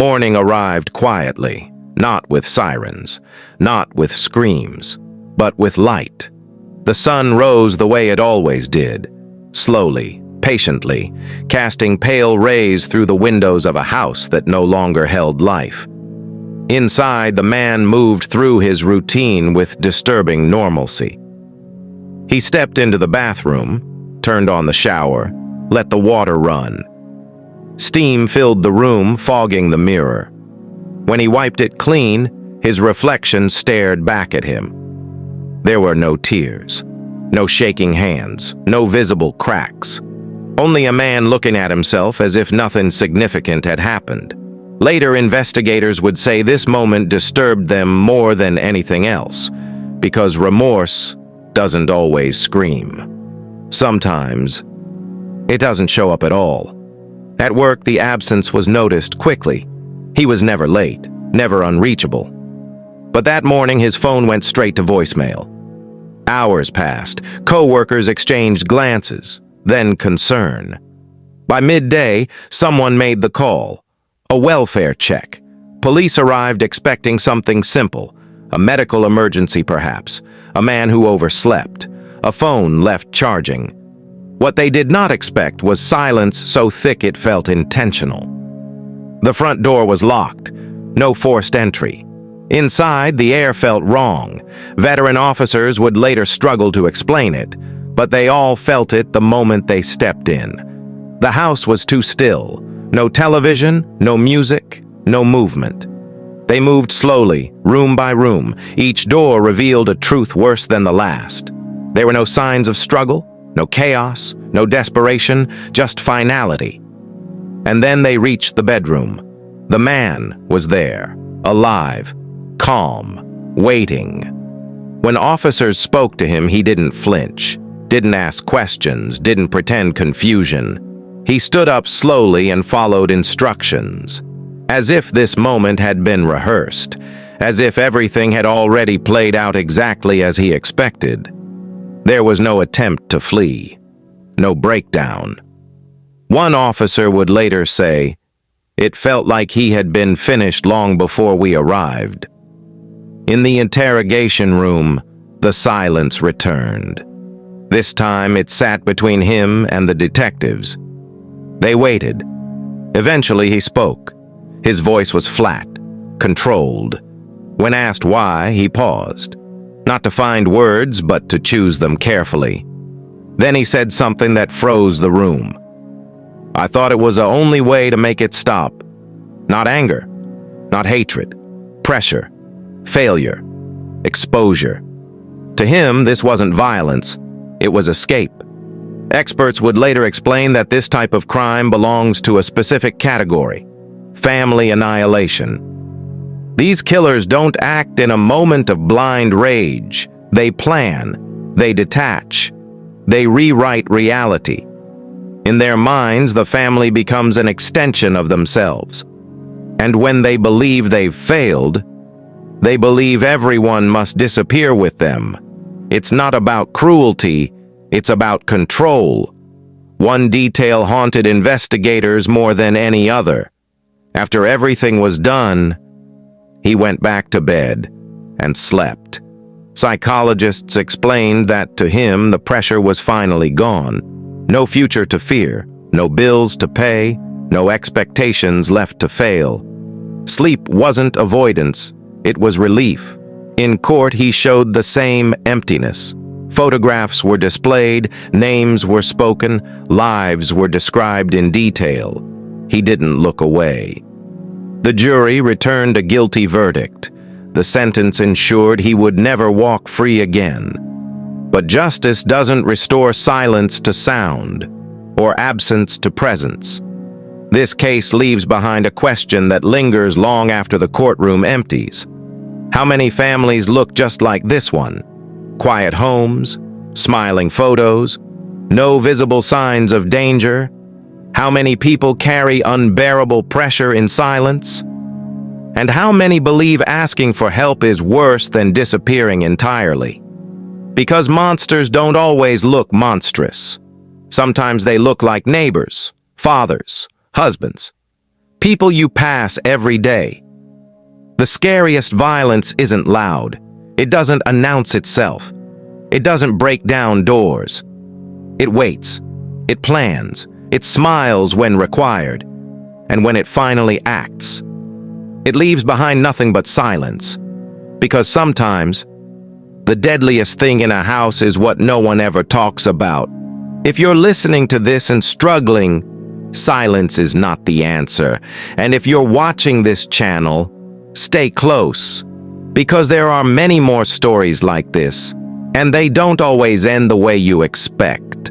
Morning arrived quietly, not with sirens, not with screams, but with light. The sun rose the way it always did, slowly, patiently, casting pale rays through the windows of a house that no longer held life. Inside, the man moved through his routine with disturbing normalcy. He stepped into the bathroom, turned on the shower, let the water run. Steam filled the room, fogging the mirror. When he wiped it clean, his reflection stared back at him. There were no tears, no shaking hands, no visible cracks. Only a man looking at himself as if nothing significant had happened. Later, investigators would say this moment disturbed them more than anything else, because remorse doesn't always scream. Sometimes, it doesn't show up at all. At work, the absence was noticed quickly. He was never late, never unreachable. But that morning, his phone went straight to voicemail. Hours passed. Co-workers exchanged glances, then concern. By midday, someone made the call. A welfare check. Police arrived expecting something simple. A medical emergency, perhaps. A man who overslept. A phone left charging. What they did not expect was silence so thick it felt intentional. The front door was locked. No forced entry. Inside, the air felt wrong. Veteran officers would later struggle to explain it, but they all felt it the moment they stepped in. The house was too still. No television, no music, no movement. They moved slowly, room by room. Each door revealed a truth worse than the last. There were no signs of struggle, no chaos, no desperation, just finality. And then they reached the bedroom. The man was there, alive, calm, waiting. When officers spoke to him, he didn't flinch, didn't ask questions, didn't pretend confusion. He stood up slowly and followed instructions, as if this moment had been rehearsed, as if everything had already played out exactly as he expected. There was no attempt to flee, no breakdown. One officer would later say, "It felt like he had been finished long before we arrived." In the interrogation room, the silence returned. This time it sat between him and the detectives. They waited. Eventually he spoke. His voice was flat, controlled. When asked why, he paused. Not to find words, but to choose them carefully. Then he said something that froze the room. "I thought it was the only way to make it stop. Not anger, not hatred, pressure, failure, exposure." To him, this wasn't violence, it was escape. Experts would later explain that this type of crime belongs to a specific category: family annihilation. These killers don't act in a moment of blind rage. They plan, they detach, they rewrite reality. In their minds, the family becomes an extension of themselves. And when they believe they've failed, they believe everyone must disappear with them. It's not about cruelty, it's about control. One detail haunted investigators more than any other. After everything was done, he went back to bed and slept. Psychologists explained that to him the pressure was finally gone. No future to fear, no bills to pay, no expectations left to fail. Sleep wasn't avoidance, it was relief. In court, he showed the same emptiness. Photographs were displayed, names were spoken, lives were described in detail. He didn't look away. The jury returned a guilty verdict. The sentence ensured he would never walk free again. But justice doesn't restore silence to sound, or absence to presence. This case leaves behind a question that lingers long after the courtroom empties. How many families look just like this one? Quiet homes, smiling photos, no visible signs of danger. How many people carry unbearable pressure in silence? And how many believe asking for help is worse than disappearing entirely? Because monsters don't always look monstrous. Sometimes they look like neighbors, fathers, husbands. People you pass every day. The scariest violence isn't loud. It doesn't announce itself. It doesn't break down doors. It waits. It plans. It smiles when required. And when it finally acts, it leaves behind nothing but silence. Because sometimes, the deadliest thing in a house is what no one ever talks about. If you're listening to this and struggling, silence is not the answer. And if you're watching this channel, stay close, because there are many more stories like this, and they don't always end the way you expect.